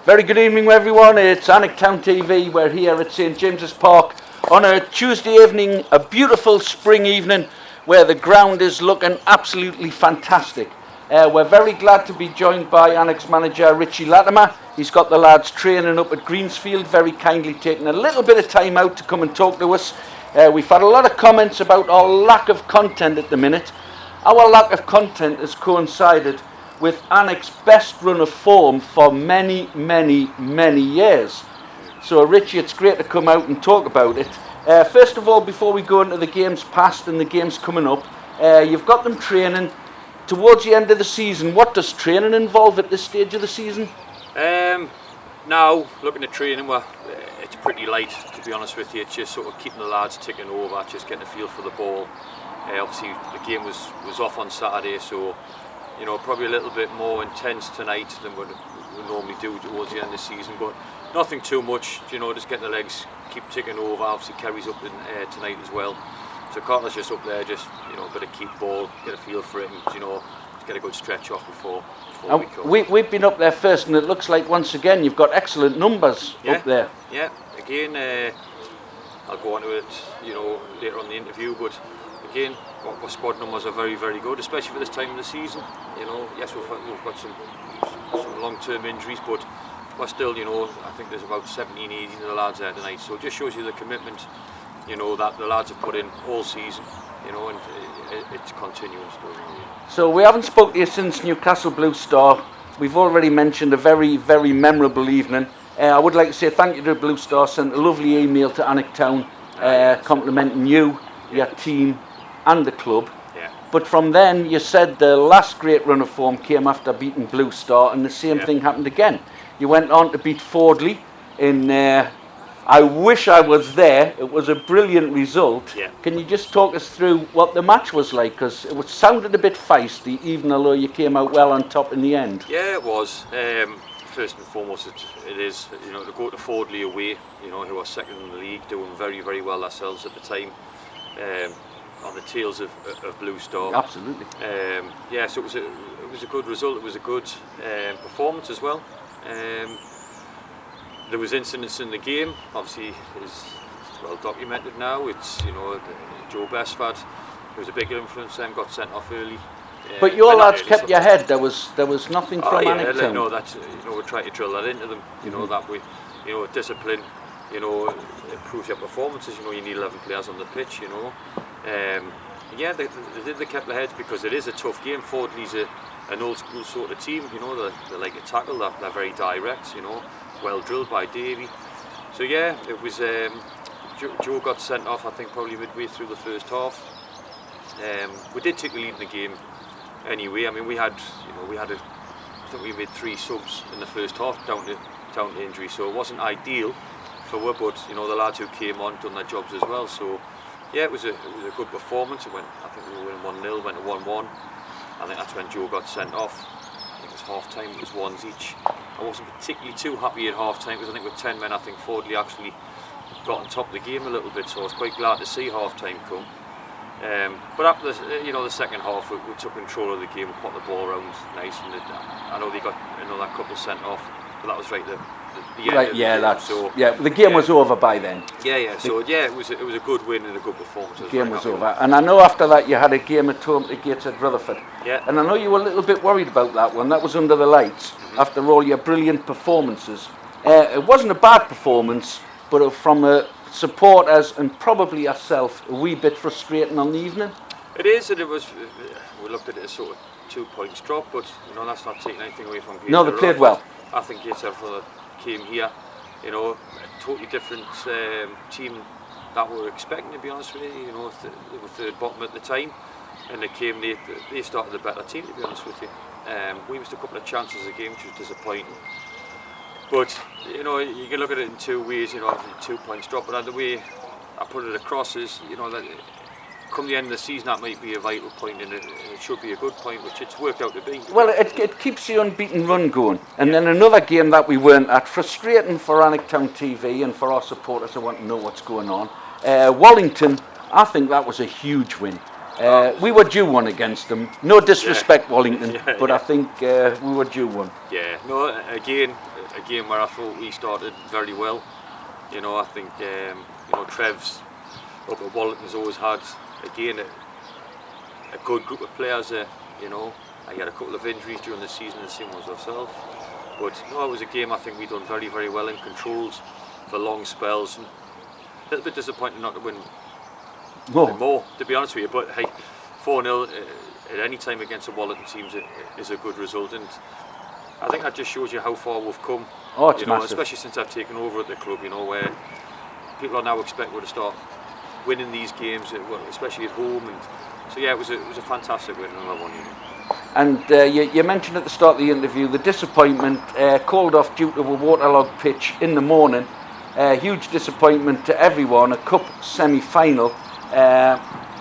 Very good evening, everyone. It's Alnwick Town TV. We're here at St James's Park on a Tuesday evening, a beautiful spring evening where the ground is looking absolutely fantastic. We're very glad to be joined by Alnwick's manager Richie Latimer. He's got the lads training up at Greensfield, very kindly taking a little bit of time out to come and talk to us. We've had a lot of comments about our lack of content at the minute. Our lack of content has coincided with Alnwick's best run of form for many years. So Richie, it's great to come out and talk about it. First of all, before we go into the games past and the games coming up, you've got them training towards the end of the season. What does training involve at this stage of the season? Now, looking at training, well, it's pretty light, to be honest with you. It's just sort of keeping the lads ticking over, just getting a feel for the ball. Obviously, the game was off on Saturday, so you know, probably a little bit more intense tonight than we normally do towards the end of the season, but nothing too much, you know, just getting the legs, keep ticking over. Obviously Kerry's up in tonight as well, so Carter's just up there, just, you know, a bit of keep ball, get a feel for it, and, you know, just get a good stretch off before we come. We've been up there first, and it looks like once again you've got excellent numbers up there. Yeah, again, I'll go on to it, you know, later on in the interview, but again, our squad numbers are very good, especially for this time of the season. You know, yes, we've got some long-term injuries, but we're still, you know, I think there's about 17, 18 of the lads there tonight. So it just shows you the commitment, you know, that the lads have put in all season, you know, and it's continuing still. So we haven't spoken to you since Newcastle Blue Star. We've already mentioned a very memorable evening. I would like to say thank you to Blue Star, sent a lovely email to Alnwick Town complimenting you, your team and the club. Yeah. But from then you said the last great run of form came after beating Blue Star, and the same thing happened again. You went on to beat Fordley in I wish I was there. It was a brilliant result. Yeah. Can you just talk us through what the match was like, because it sounded a bit feisty, even although you came out well on top in the end? Yeah, it was. First and foremost, it is, you know, to go to Fordley away, you know, who are second in the league, doing very well ourselves at the time, on the tails of Blue Star. Absolutely. Yeah, so it was a good result. It was a good performance as well. There was incidents in the game. Obviously, it's well documented now. It's, you know, Joe Bestford, who was a big influence, got sent off early. But your lads kept your head. There was nothing from Alnwick Town. No, that's, you know, we try to drill that into them. You know, that we, you know, discipline, you know, improves your performances. You know, you need 11 players on the pitch. You know, yeah, they kept their heads, because it is a tough game. Fordley's an old school sort of team. You know, they like to tackle. They're very direct. You know, well drilled by Davey. So yeah, it was. Joe got sent off, I think, probably midway through the first half. We did take the lead in the game. Anyway, I mean, I think we made 3 subs in the first half down to injury, so it wasn't ideal for us, but you know, the lads who came on done their jobs as well. So yeah, it was a good performance. It went, I think we were winning 1-0, went to 1-1. I think that's when Joe got sent off. I think it was half time, it was ones each. I wasn't particularly too happy at half time, because I think with 10 men, I think Fordley actually got on top of the game a little bit, so I was quite glad to see half time come. But after the second half, we took control of the game, we put the ball around nice, and I know they got another couple sent off, but that was right the end right, of yeah, the game. that's So, yeah. The game was over by then. Yeah. So yeah, it was a good win and a good performance. The game was over, and I know after that you had a game at home at Gateshead Rutherford. Yeah. And I know you were a little bit worried about that one. That was under the lights after all your brilliant performances. It wasn't a bad performance, but from supporters and probably yourself, a wee bit frustrating on the evening. It is, and it was. We looked at it as sort of 2 points drop, but you know, that's not taking anything away from Gateshead. No, they played well. I think Gateshead came here, you know, a totally different team that we were expecting, to be honest with you. You know, they were third bottom at the time, and they started a better team, to be honest with you. We missed a couple of chances a game, which was disappointing. But you know, you can look at it in 2 ways. You know, 2 points drop, but the way I put it across is, you know, that come the end of the season, that might be a vital point, and it should be a good point, which it's worked out to be. Well, it keeps the unbeaten run going. And then another game that we weren't at, frustrating for Alnwick Town TV and for our supporters who want to know what's going on. Wallington, I think that was a huge win. We were due one against them. No disrespect, Wallington, Yeah, but yeah. I think we were due one. Yeah, no, again, where I thought we started very well. You know, I think, Trev's up at Wallington's always had, again, a good group of players there. You know, I had a couple of injuries during the season, the same as ourselves. But no, it was a game I think we done very, very well in controls for long spells. And a little bit disappointing not to win more, to be honest with you. But hey, 4-0 at any time against a Wallington team is a good result, and I think that just shows you how far we've come. Oh, it's massive. Especially since I've taken over at the club. You know, where people are now expecting to start winning these games, especially at home. And so yeah, it was a fantastic win, another one. You know. And you mentioned at the start of the interview the disappointment, called off due to a waterlogged pitch in the morning. Huge disappointment to everyone. A cup semi-final.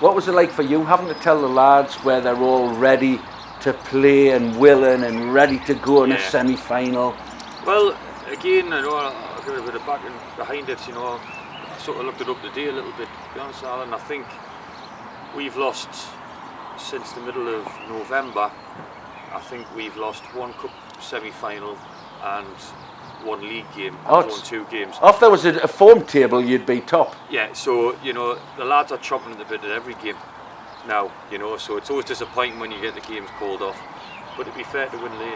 What was it like for you, having to tell the lads where they're all ready to play and willing and ready to go in a semi-final? Well, again, I know I'll give it a bit of backing behind it. You know, I sort of looked it up today a little bit, to be honest, Alan. I think we've lost, since the middle of November, I think we've lost one cup semi-final and one league game, won 2 games. If there was a form table, you'd be top. Yeah, so, you know, the lads are chopping at the bit at every game now, you know, so it's always disappointing when you get the games called off. But to be fair to Wallington,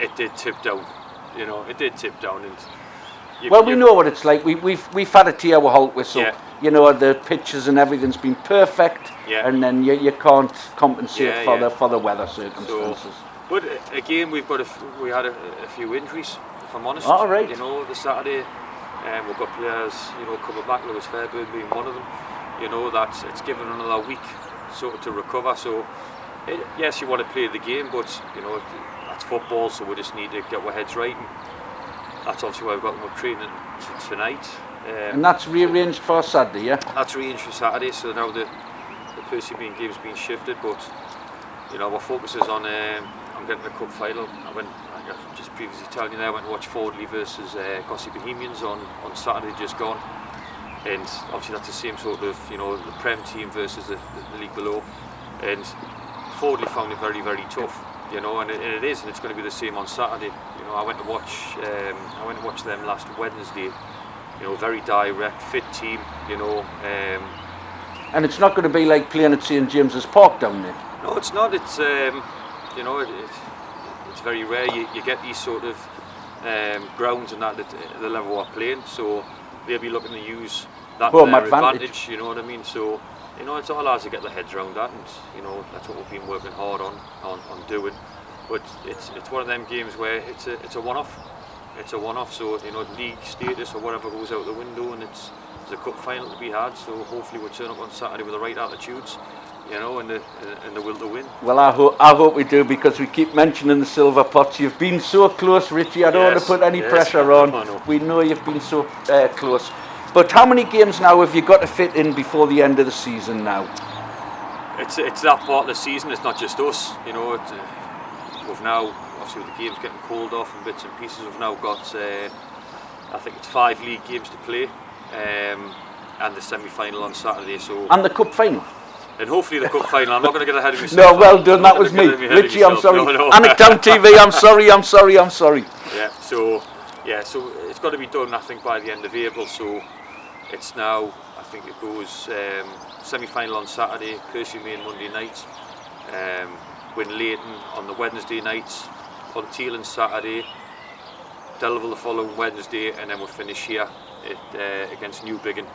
it did tip down, you know, it did tip down. And we know what it's like. We've had a tear with halt whistle. Yeah. You know, the pitches and everything's been perfect, and then you can't compensate for the weather circumstances. But again, we had a few injuries, if I'm honest. All right. You know, the Saturday, we've got players, you know, coming back. Lewis Fairburn being one of them. You know, that it's given another week sort of to recover. So, yes, you want to play the game, but you know, that's football. So we just need to get our heads right. And that's obviously why we've got them up training tonight. And that's rearranged for Saturday, yeah? That's rearranged for Saturday. So now the Percy Bean game's been shifted, but you know, our focus is on getting the cup final. I just previously telling you there, I went to watch Fordley versus Gossy Bohemians on Saturday just gone, and obviously that's the same sort of, you know, the Prem team versus the league below, and Fordley found it very, very tough, you know, and it is, and it's going to be the same on Saturday. You know, I went to watch them last Wednesday. You know, very direct, fit team, you know. And it's not going to be like playing at St James's Park down there. No, it's not. It's you know, it's very rare you get these sort of grounds and that at the level we're playing. So they'll be looking to use that to their advantage. You know what I mean? So you know, it's all ours to get their heads around that, and you know, that's what we've been working hard on doing. But it's one of them games where it's a one-off. It's a one-off. So you know, league status or whatever goes out the window, and it's a cup final to be had. So hopefully we'll turn up on Saturday with the right attitudes. You know, and the will to win. Well, I hope we do, because we keep mentioning the silver pots. You've been so close, Richie. I don't want to put any pressure on. No. We know you've been so close. But how many games now have you got to fit in before the end of the season now? It's that part of the season. It's not just us. You know, we've now, obviously with the games getting called off and bits and pieces, we've now got, I think it's 5 league games to play, and the semi-final on Saturday. So and the cup final. And hopefully the cup final. I'm not going to get ahead of myself. No, well done. That was me, Richie. I'm sorry. No. Alnwick TV. I'm sorry. Yeah. So it's got to be done, I think, by the end of April. So it's now, I think it goes semi-final on Saturday, Percy Main Monday night, Win Leighton on the Wednesday night, Unteal Saturday, Delville the following Wednesday, and then we'll finish here against New Biggin.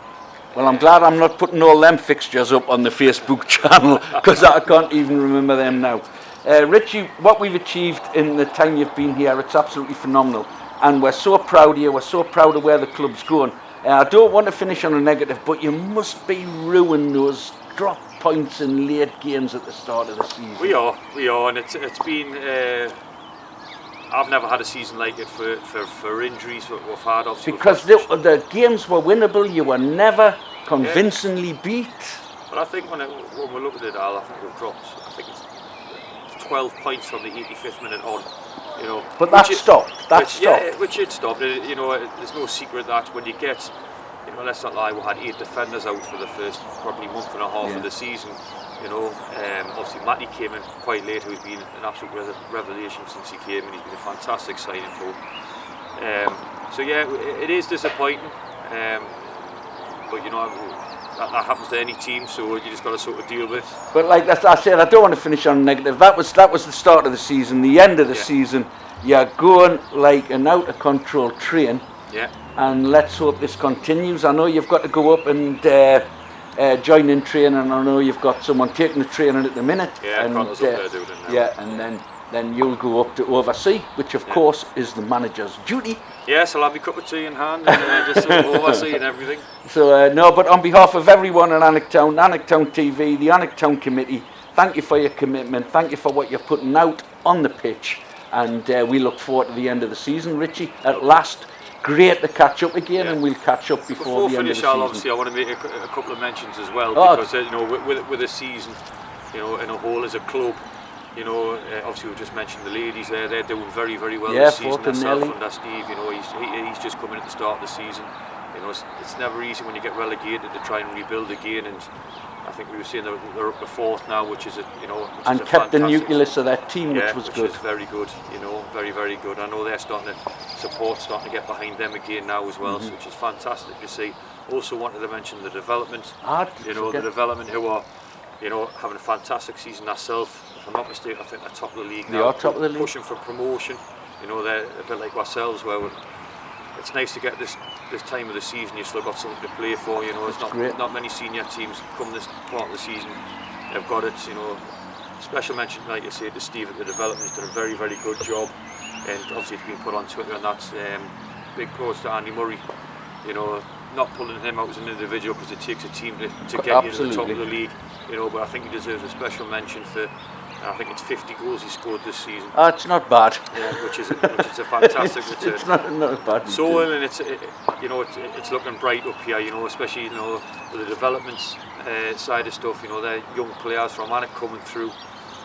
Well, I'm glad I'm not putting all them fixtures up on the Facebook channel, because I can't even remember them now. Richie, what we've achieved in the time you've been here, it's absolutely phenomenal. And we're so proud of you, we're so proud of where the club's going. I don't want to finish on a negative, but you must be ruining those drop points in late games at the start of the season. We are, and it's been... I've never had a season like it for injuries that we've had. Obviously, because the games were winnable, you were never convincingly beat. But I think when we look at it, I think we've dropped. I think it's 12 points from the 85th minute on. You know, but that stopped. Yeah, which it stopped. You know, there's no secret that when you get you know, let's not lie, we had 8 defenders out for the first probably month and a half of the season. You know, obviously Matty came in quite late, who's been an absolute revelation since he came, and he's been a fantastic signing for. So yeah, it is disappointing, but you know, that happens to any team, so you just got to sort of deal with it. But like I said, I don't want to finish on negative. That was the start of the season. The end of the season, you're going like an out of control train. Yeah. And let's hope this continues. I know you've got to go up and join in training. I know you've got someone taking the training at the minute. Yeah, and Connor's up there doing it now. yeah, and then you'll go up to oversee, which of course is the manager's duty. Yes, I'll have my cup of tea in hand and just sort of overseeing everything. So no, but on behalf of everyone at Alnwick Town TV, the Alnwick Town Committee, thank you for your commitment. Thank you for what you're putting out on the pitch, and we look forward to the end of the season, Richie. At last. Great to catch up again, and we'll catch up before the end of the season. Obviously, I want to make a couple of mentions as well, because you know, with the season, you know, in a whole as a club, you know, obviously we've just mentioned the ladies there; they're doing very, very well this season. Myself and Steve, you know, he's just coming at the start of the season. You know, it's never easy when you get relegated to try and rebuild again, and I think we were saying they're up to 4th now, which is and kept the nucleus of their team, which was good. Which is very good, you know, very, very good. I know they're starting to get behind them again now as well, which is fantastic to see. Also wanted to mention the development, the development who are, you know, having a fantastic season themselves. If I'm not mistaken, I think they're top of the league now. They are top of the league. Pushing for promotion. You know, they're a bit like ourselves, where it's nice to get this time of the season. You've still got something to play for. You know, it's not many senior teams come this part of the season. They've got it. You know, special mention, like you say, to Steve at the development. He's done a very, very good job, and obviously it's been put on Twitter, and that's big props to Andy Murray. You know, not pulling him out as an individual, because it takes a team to get you to the top of the league. You know, but I think he deserves a special mention for. I think it's 50 goals he scored this season. It's not bad. Yeah, which is a fantastic return. It's not bad. So, and it's looking bright up here. You know, especially with the developments side of stuff. You know, they're young players from Alnwick coming through.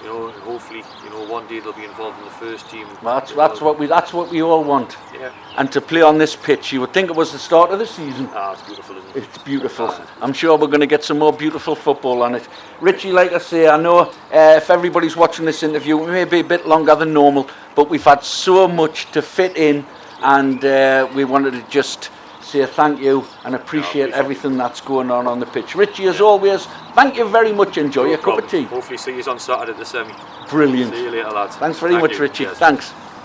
You know, and hopefully, one day they'll be involved in the first team. That's what we all want. Yeah. And to play on this pitch, you would think it was the start of the season. It's beautiful, isn't it? It's beautiful. I'm sure we're going to get some more beautiful football on it. Richie, like I say, I know if everybody's watching this interview, it may be a bit longer than normal, but we've had so much to fit in, and we wanted to just say thank you and appreciate everything that's going on the pitch. Richie, as always, thank you very much. Enjoy your cup of tea. Hopefully see you on Saturday at the semi. Brilliant. See you later, lads. Thanks very much, Richie. Cheers. Thanks.